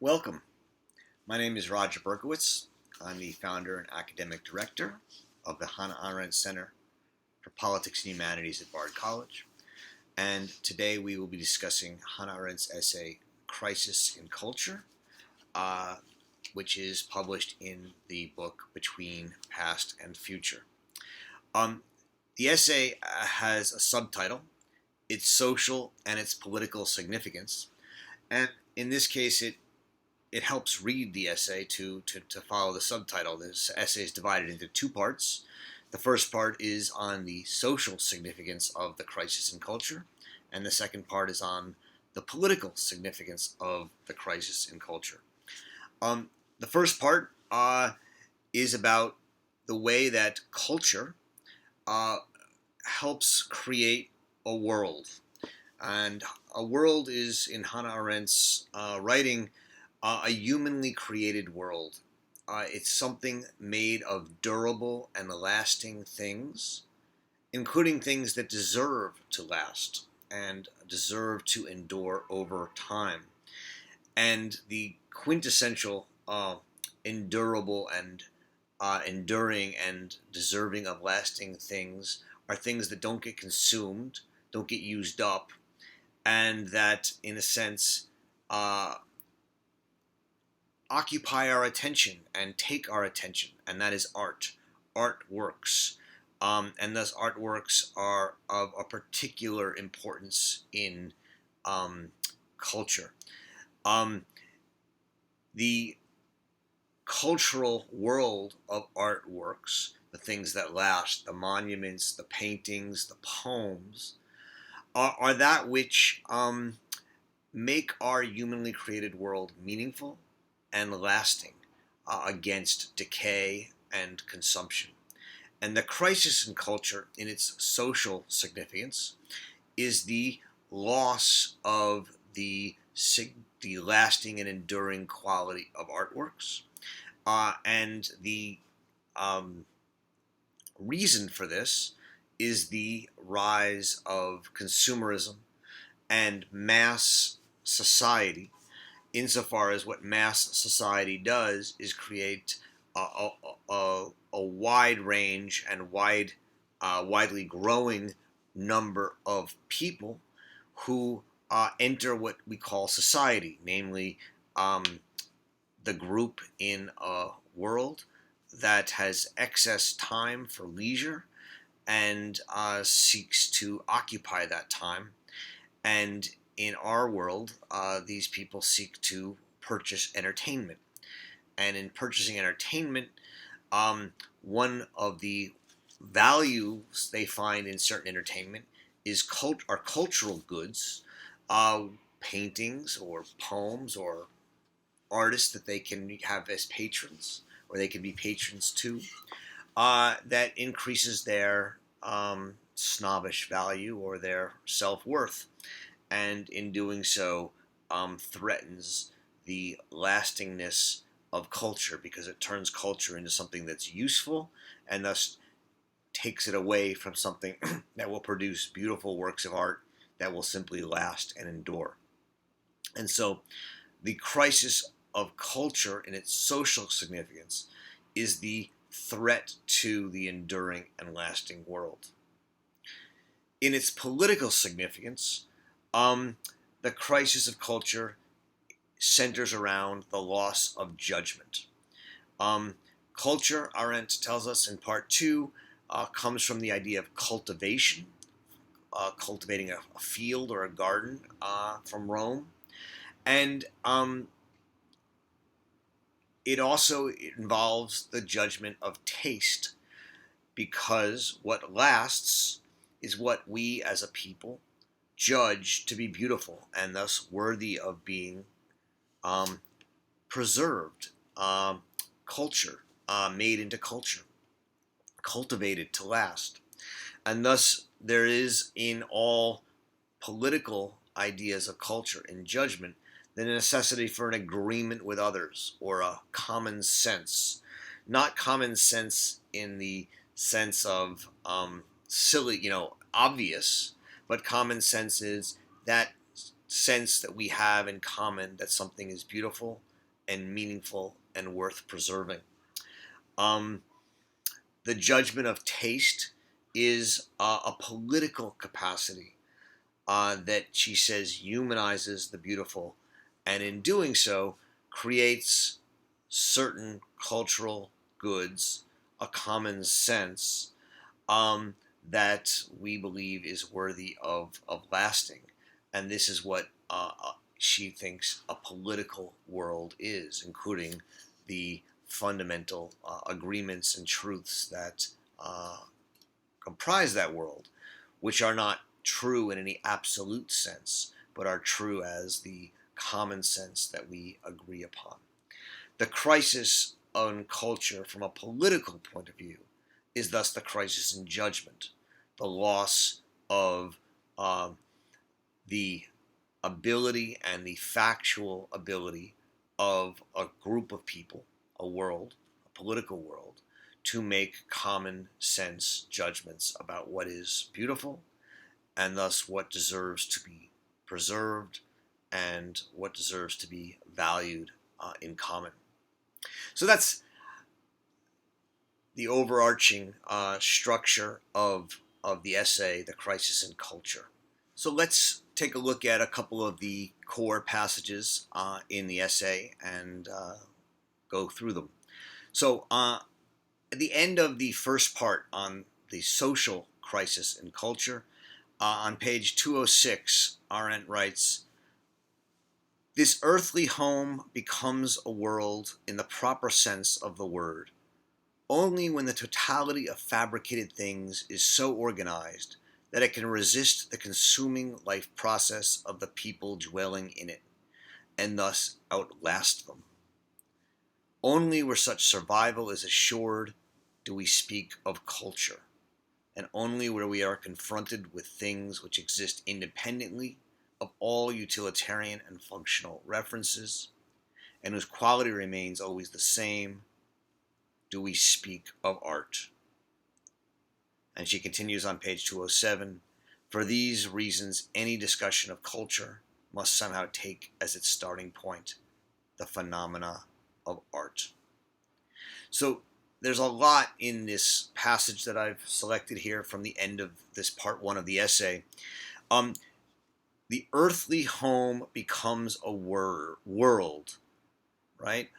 Welcome. My name is Roger Berkowitz. I'm the founder and academic director of the Hannah Arendt Center for Politics and Humanities at Bard College. And today we will be discussing Hannah Arendt's essay, Crisis in Culture, which is published in the book Between Past and Future. The essay has a subtitle, Its Social and Its Political Significance. And in this case, it helps read the essay to follow the subtitle. This essay is divided into two parts. The first part is on the social significance of the crisis in culture, and the second part is on the political significance of the crisis in culture. The first part is about the way that culture helps create a world. And a world is, in Hannah Arendt's writing, a humanly created world. It's something made of durable and lasting things, including things that deserve to last and deserve to endure over time. And the quintessential endurable and enduring and deserving of lasting things are things that don't get consumed, don't get used up, and that, in a sense, occupy our attention and take our attention, and that is art. Art works. And thus artworks are of a particular importance in culture. The cultural world of artworks, the things that last, the monuments, the paintings, the poems, are that which make our humanly created world meaningful and lasting against decay and consumption. And the crisis in culture, in its social significance, is the loss of the lasting and enduring quality of artworks. And the reason for this is the rise of consumerism and mass society, insofar as what mass society does is create a wide range and widely growing number of people who enter what we call society, namely the group in a world that has excess time for leisure and seeks to occupy that time. And in our world, these people seek to purchase entertainment. And in purchasing entertainment, one of the values they find in certain entertainment is are cultural goods, paintings or poems or artists that they can have as patrons, or they can be patrons to, that increases their snobbish value or their self-worth. And in doing so, threatens the lastingness of culture, because it turns culture into something that's useful and thus takes it away from something that will produce beautiful works of art that will simply last and endure. And so the crisis of culture in its social significance is the threat to the enduring and lasting world. In its political significance, the crisis of culture centers around the loss of judgment. Culture, Arendt tells us in part 2, comes from the idea of cultivation, cultivating a field or a garden from Rome. And it also involves the judgment of taste, because what lasts is what we as a people judge to be beautiful and thus worthy of being preserved, culture, made into culture, cultivated to last. And thus there is in all political ideas of culture and judgment the necessity for an agreement with others, or a common sense. Not common sense in the sense of silly, obvious, but common sense is that sense that we have in common that something is beautiful and meaningful and worth preserving. The judgment of taste is a political capacity that she says humanizes the beautiful, and in doing so creates certain cultural goods, a common sense that we believe is worthy of lasting. And this is what she thinks a political world is, including the fundamental agreements and truths that comprise that world, which are not true in any absolute sense, but are true as the common sense that we agree upon. The crisis on culture from a political point of view is thus the crisis in judgment, the loss of the ability and the factual ability of a group of people, a world, a political world, to make common sense judgments about what is beautiful and thus what deserves to be preserved and what deserves to be valued in common. So that's the overarching structure of the essay, The Crisis in Culture. So let's take a look at a couple of the core passages in the essay and go through them. So at the end of the first part on the social crisis in culture, on page 206, Arendt writes, "This earthly home becomes a world in the proper sense of the word only when the totality of fabricated things is so organized that it can resist the consuming life process of the people dwelling in it, and thus outlast them. Only where such survival is assured do we speak of culture, and only where we are confronted with things which exist independently of all utilitarian and functional references, and whose quality remains always the same, do we speak of art." And she continues on page 207, "For these reasons, any discussion of culture must somehow take as its starting point the phenomena of art." So there's a lot in this passage that I've selected here from the end of this part one of the essay. The earthly home becomes a world, right?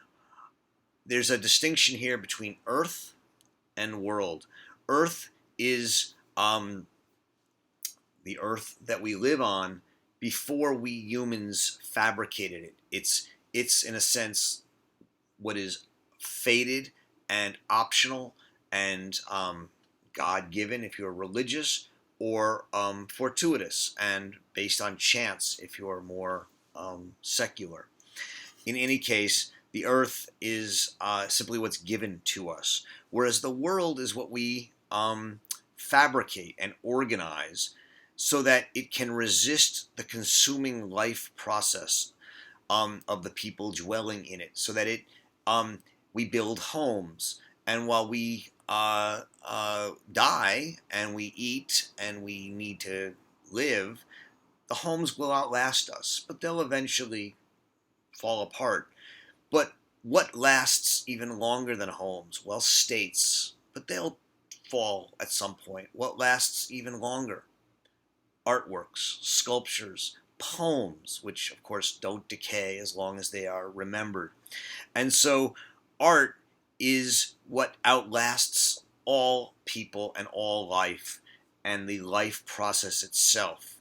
There's a distinction here between earth and world. Earth is the earth that we live on before we humans fabricated it. It's in a sense what is fated and optional and God-given if you're religious, or fortuitous and based on chance if you're more secular. In any case, the earth is simply what's given to us, whereas the world is what we fabricate and organize so that it can resist the consuming life process of the people dwelling in it, so that it we build homes, and while we die and we eat and we need to live, the homes will outlast us, but they'll eventually fall apart. But what lasts even longer than homes? Well, states, but they'll fall at some point. What lasts even longer? Artworks, sculptures, poems, which of course don't decay as long as they are remembered. And so art is what outlasts all people and all life and the life process itself.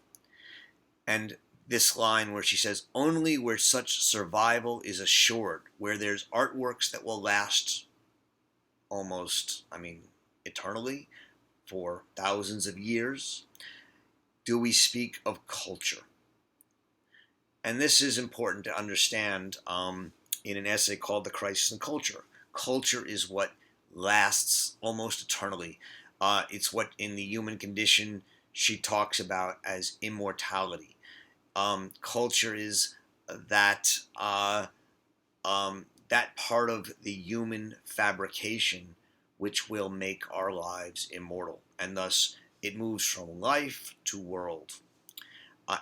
And this line where she says, "Only where such survival is assured," where there's artworks that will last almost, eternally, for thousands of years, do we speak of culture. And this is important to understand in an essay called The Crisis in Culture. Culture is what lasts almost eternally. It's what in the human condition she talks about as immortality. Culture is that that part of the human fabrication which will make our lives immortal, and thus it moves from life to world.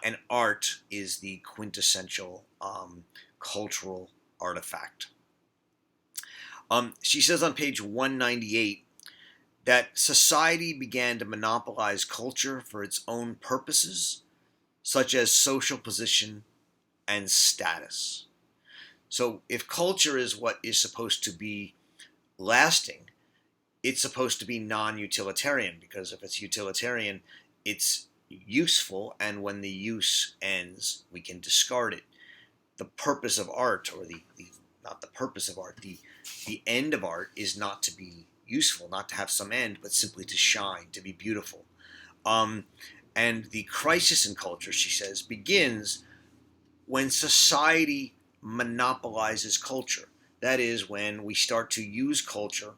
And art is the quintessential cultural artifact. She says on page 198 that society began to monopolize culture for its own purposes, such as social position and status. So if culture is what is supposed to be lasting, it's supposed to be non-utilitarian, because if it's utilitarian, it's useful, and when the use ends, we can discard it. The purpose of art, or not the purpose of art, the end of art is not to be useful, not to have some end, but simply to shine, to be beautiful. And the crisis in culture, she says, begins when society monopolizes culture. That is, when we start to use culture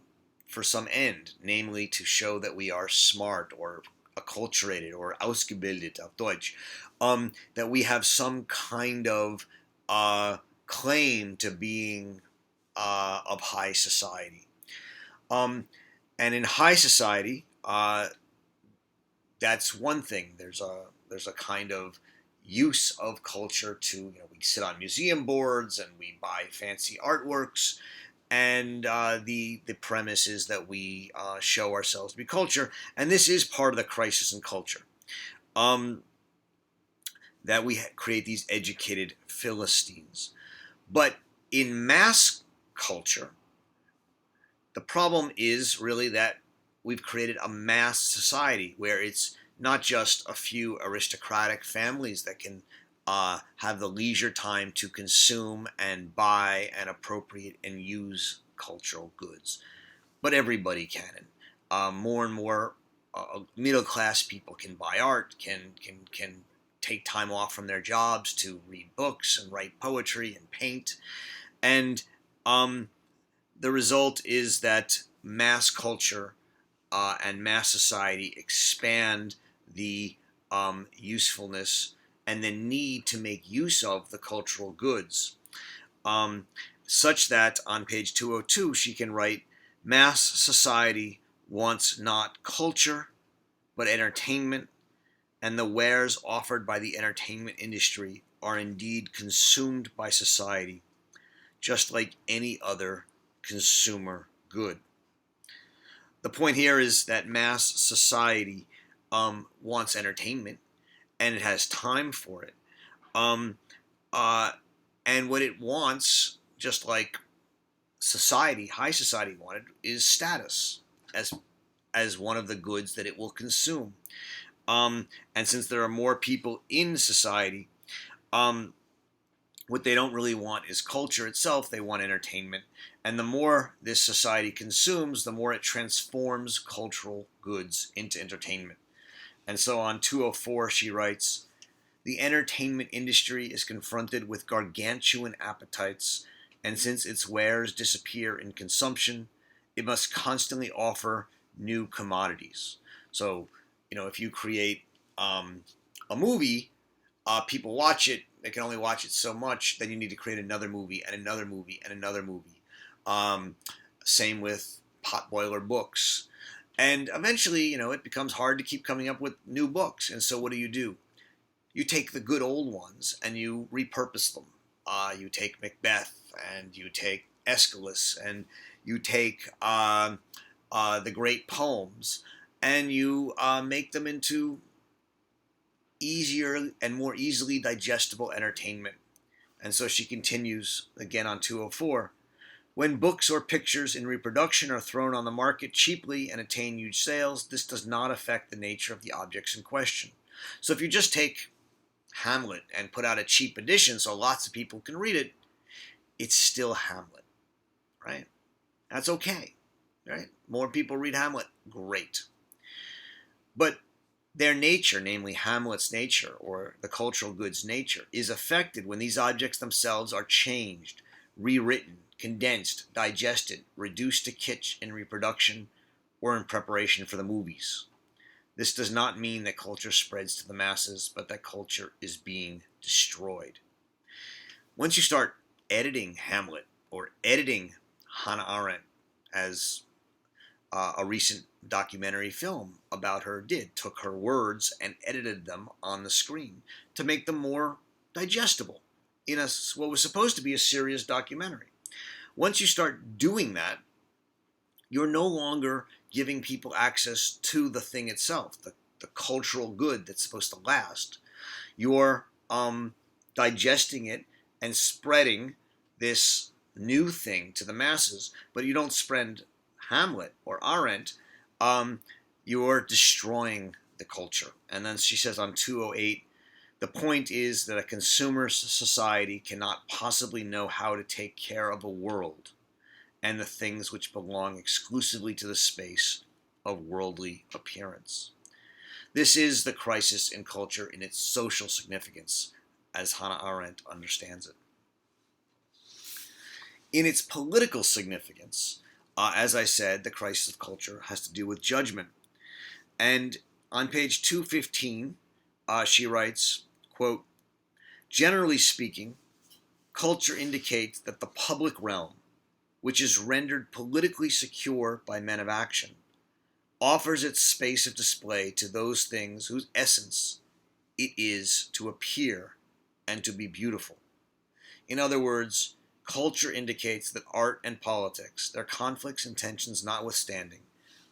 for some end, namely to show that we are smart or acculturated or ausgebildet auf Deutsch, that we have some kind of claim to being of high society. And in high society, that's one thing. There's a kind of use of culture to, we sit on museum boards and we buy fancy artworks, and the premise is that we show ourselves to be culture, and this is part of the crisis in culture, that we create these educated Philistines. But in mass culture, the problem is really that we've created a mass society where it's not just a few aristocratic families that can have the leisure time to consume and buy and appropriate and use cultural goods, but everybody can. More and more middle-class people can buy art, can take time off from their jobs to read books and write poetry and paint, and the result is that mass culture and mass society expand the usefulness and the need to make use of the cultural goods, such that on page 202 she can write, mass society wants not culture but entertainment, and the wares offered by the entertainment industry are indeed consumed by society, just like any other consumer good. The point here is that mass society wants entertainment, and it has time for it. And what it wants, just like society, high society wanted, is status as one of the goods that it will consume. And since there are more people in society, what they don't really want is culture itself. They want entertainment. And the more this society consumes, the more it transforms cultural goods into entertainment. And so on 204, she writes, the entertainment industry is confronted with gargantuan appetites, and since its wares disappear in consumption, it must constantly offer new commodities. So, if you create a movie, people watch it, they can only watch it so much, then you need to create another movie and another movie and another movie. Same with potboiler books. And eventually, it becomes hard to keep coming up with new books. And so what do? You take the good old ones and you repurpose them. You take Macbeth and you take Aeschylus and you take the great poems and you make them into easier and more easily digestible entertainment. And so she continues again on 204. When books or pictures in reproduction are thrown on the market cheaply and attain huge sales, this does not affect the nature of the objects in question. So if you just take Hamlet and put out a cheap edition so lots of people can read it, it's still Hamlet, right? That's okay, right? More people read Hamlet, great. But their nature, namely Hamlet's nature or the cultural goods nature, is affected when these objects themselves are changed, rewritten, condensed, digested, reduced to kitsch in reproduction or in preparation for the movies. This does not mean that culture spreads to the masses, but that culture is being destroyed. Once you start editing Hamlet or editing Hannah Arendt, as a recent documentary film about her took her words and edited them on the screen to make them more digestible, in what was supposed to be a serious documentary. Once you start doing that, you're no longer giving people access to the thing itself, the cultural good that's supposed to last. You're digesting it and spreading this new thing to the masses, but you don't spread Hamlet or Arendt. You're destroying the culture. And then she says on 208, the point is that a consumer society cannot possibly know how to take care of a world and the things which belong exclusively to the space of worldly appearance. This is the crisis in culture in its social significance, as Hannah Arendt understands it. In its political significance, as I said, the crisis of culture has to do with judgment. And on page 215, she writes, quote, generally speaking, culture indicates that the public realm, which is rendered politically secure by men of action, offers its space of display to those things whose essence it is to appear and to be beautiful. In other words, culture indicates that art and politics, their conflicts and tensions notwithstanding,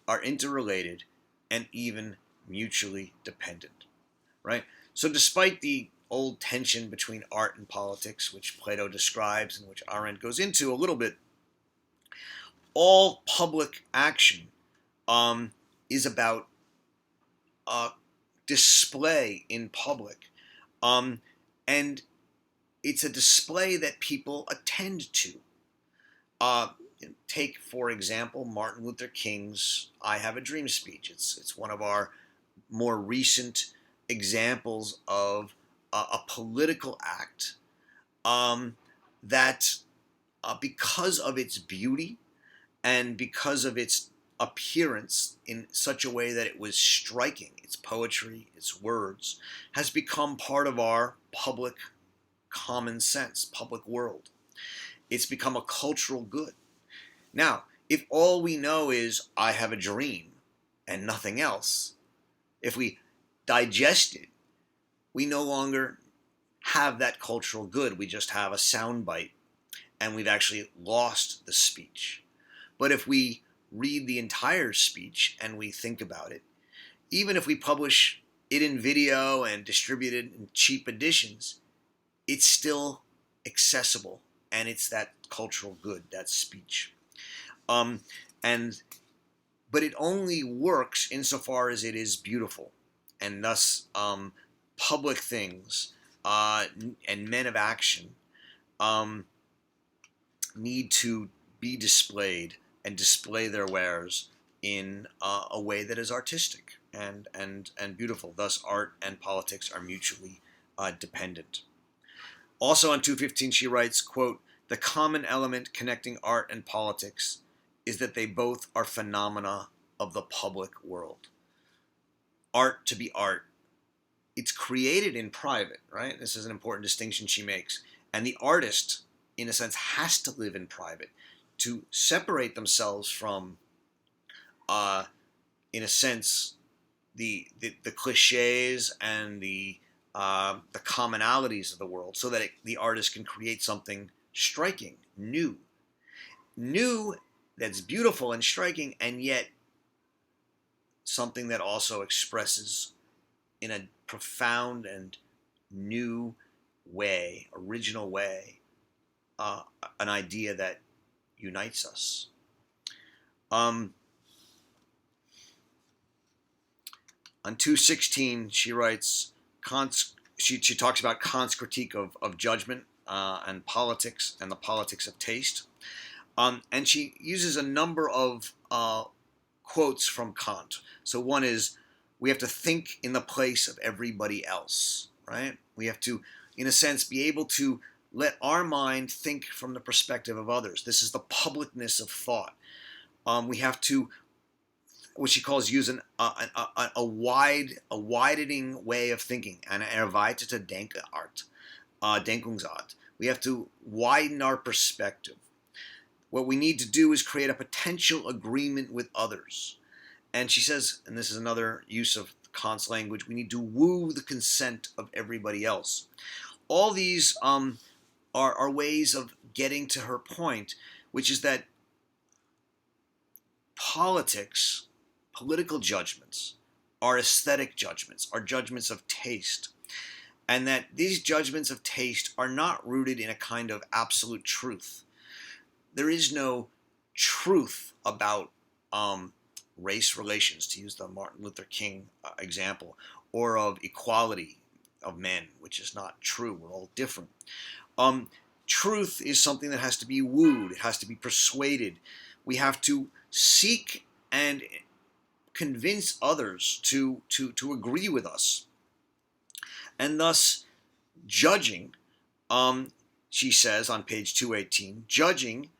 are interrelated and even mutually dependent. Right? So despite the old tension between art and politics, which Plato describes and which Arendt goes into a little bit, all public action is about display in public. And it's a display that people attend to. Take, for example, Martin Luther King's I Have a Dream speech. It's one of our more recent examples of a political act that, because of its beauty and because of its appearance in such a way that it was striking, its poetry, its words, has become part of our public common sense, public world. It's become a cultural good. Now, if all we know is I have a dream and nothing else, if we digest it, we no longer have that cultural good. We just have a soundbite, and we've actually lost the speech. But if we read the entire speech and we think about it, even if we publish it in video and distribute it in cheap editions, it's still accessible, and it's that cultural good, that speech. But it only works insofar as it is beautiful, and thus public things and men of action need to be displayed and display their wares in a way that is artistic and beautiful. Thus, art and politics are mutually dependent. Also on 215, she writes, quote, the common element connecting art and politics is that they both are phenomena of the public world. Art to be art, it's created in private, right? This is an important distinction she makes. And the artist, in a sense, has to live in private to separate themselves from, in a sense, the cliches and the commonalities of the world, so that the artist can create something striking, new that's beautiful and striking, and yet something that also expresses in a profound and new way, original way, an idea that unites us. On 216, she writes, she talks about Kant's critique of judgment and politics and the politics of taste. And she uses a number of quotes from Kant. So one is, we have to think in the place of everybody else, right? We have to, in a sense, be able to let our mind think from the perspective of others. This is the publicness of thought. We have to, what she calls, use a widening way of thinking, an erweiterte Denkungsart. We have to widen our perspective. What we need to do is create a potential agreement with others. And she says, and this is another use of Kant's language, we need to woo the consent of everybody else. All these are ways of getting to her point, which is that political judgments, are aesthetic judgments, are judgments of taste, and that these judgments of taste are not rooted in a kind of absolute truth. There is no truth about race relations, to use the Martin Luther King example, or of equality of men, which is not true. We're all different. Truth is something that has to be wooed. It has to be persuaded. We have to seek and convince others to agree with us. And thus, judging, she says on page 218, judging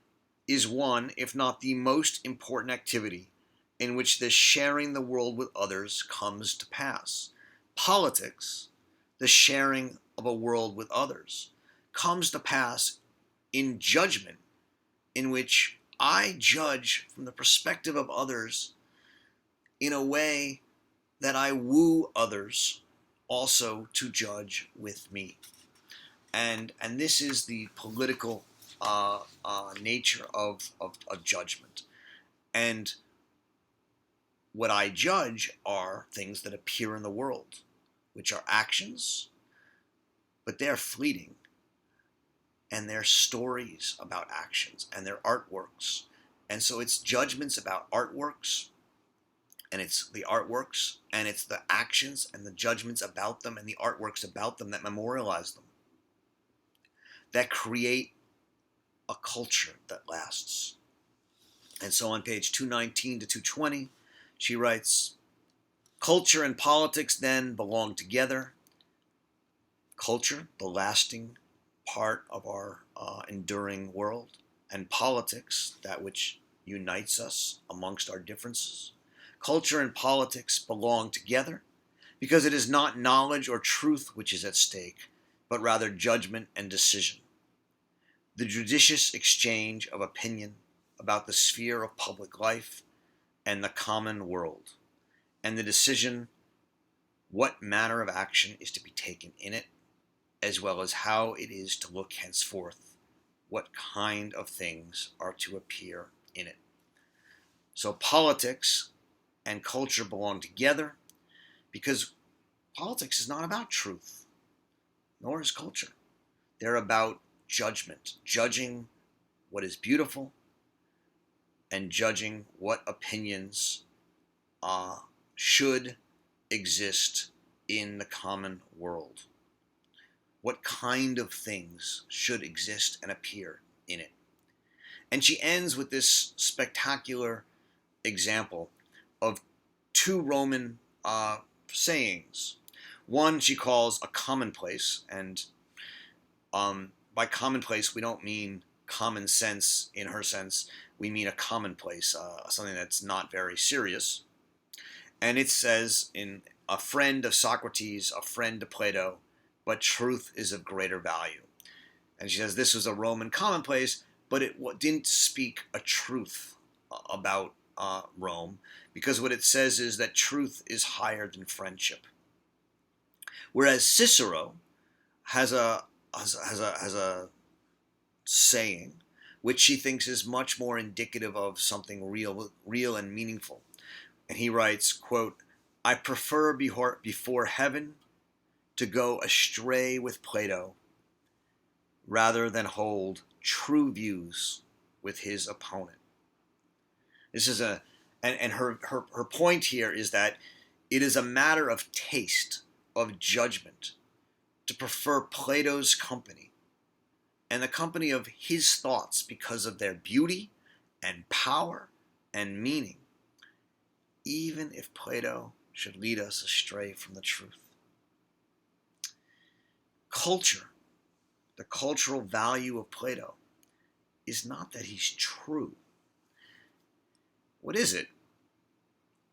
is one, if not the most important activity in which the sharing the world with others comes to pass. Politics, the sharing of a world with others, comes to pass in judgment, in which I judge from the perspective of others in a way that I woo others also to judge with me. And this is the political nature of judgment. And what I judge are things that appear in the world, which are actions, but they're fleeting. And they're stories about actions, and they're artworks. And so it's judgments about artworks, and it's the artworks, and it's the actions and the judgments about them and the artworks about them that memorialize them, that create a culture that lasts. And so on page 219 to 220, she writes, culture and politics then belong together. Culture, the lasting part of our enduring world, and politics, that which unites us amongst our differences. Culture and politics belong together because it is not knowledge or truth which is at stake, but rather judgment and decision. The judicious exchange of opinion about the sphere of public life and the common world, and the decision what manner of action is to be taken in it, as well as how it is to look henceforth, what kind of things are to appear in it. So politics and culture belong together because politics is not about truth, nor is culture. They're about judgment, judging what is beautiful and judging what opinions should exist in the common world. What kind of things should exist and appear in it. And she ends with this spectacular example of two Roman sayings. One she calls a commonplace, and by commonplace we don't mean common sense in her sense. We mean a commonplace, something that's not very serious. And it says, in a friend of Socrates, a friend to Plato, but truth is of greater value. And she says this was a Roman commonplace, but it didn't speak a truth about Rome, because what it says is that truth is higher than friendship. Whereas Cicero has a saying which she thinks is much more indicative of something real and meaningful. And he writes, quote, I prefer before heaven to go astray with Plato rather than hold true views with his opponent. This is and her point here is that it is a matter of taste, of judgment, to prefer Plato's company and the company of his thoughts because of their beauty and power and meaning, even if Plato should lead us astray from the truth. Culture, the cultural value of Plato, is not that he's true. What is it?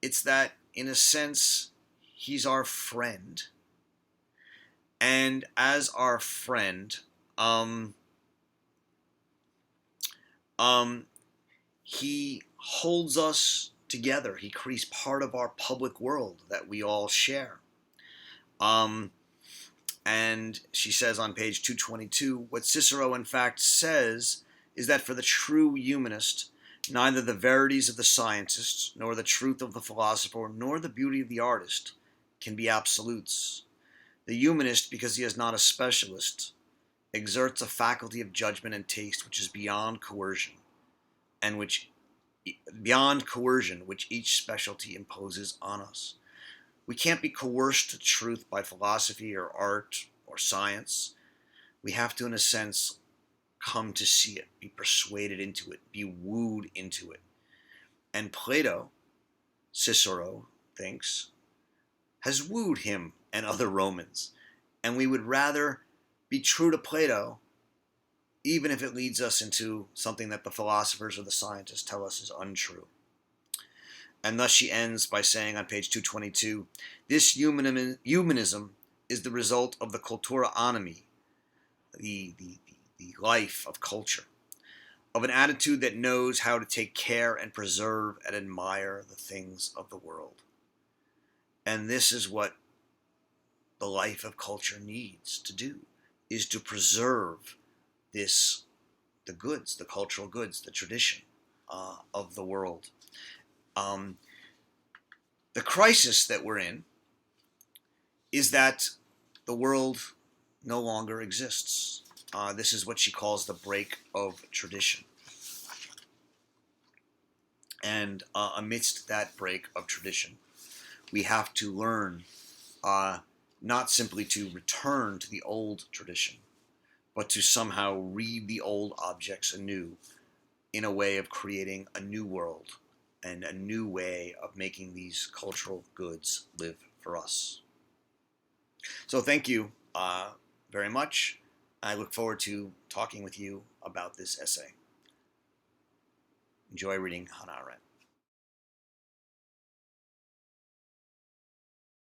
It's that, in a sense, he's our friend. And as our friend, he holds us together. He creates part of our public world that we all share. And she says on page 222, what Cicero in fact says is that for the true humanist, neither the verities of the scientist, nor the truth of the philosopher, nor the beauty of the artist can be absolutes. The humanist, because he is not a specialist, exerts a faculty of judgment and taste which is beyond coercion, which each specialty imposes on us. We can't be coerced to truth by philosophy or art or science. We have to, in a sense, come to see it, be persuaded into it, be wooed into it. And Plato, Cicero thinks, has wooed him and other Romans. And we would rather be true to Plato, even if it leads us into something that the philosophers or the scientists tell us is untrue. And thus she ends by saying on page 222, this humanism is the result of the cultura animi, the life of culture, of an attitude that knows how to take care and preserve and admire the things of the world. And this is what the life of culture needs to do, is to preserve the goods, the cultural goods, the tradition of the world. The crisis that we're in is that the world no longer exists. This is what she calls the break of tradition. And amidst that break of tradition, we have to learn not simply to return to the old tradition, but to somehow read the old objects anew in a way of creating a new world and a new way of making these cultural goods live for us. So thank you very much. I look forward to talking with you about this essay. Enjoy reading Hannah Arendt.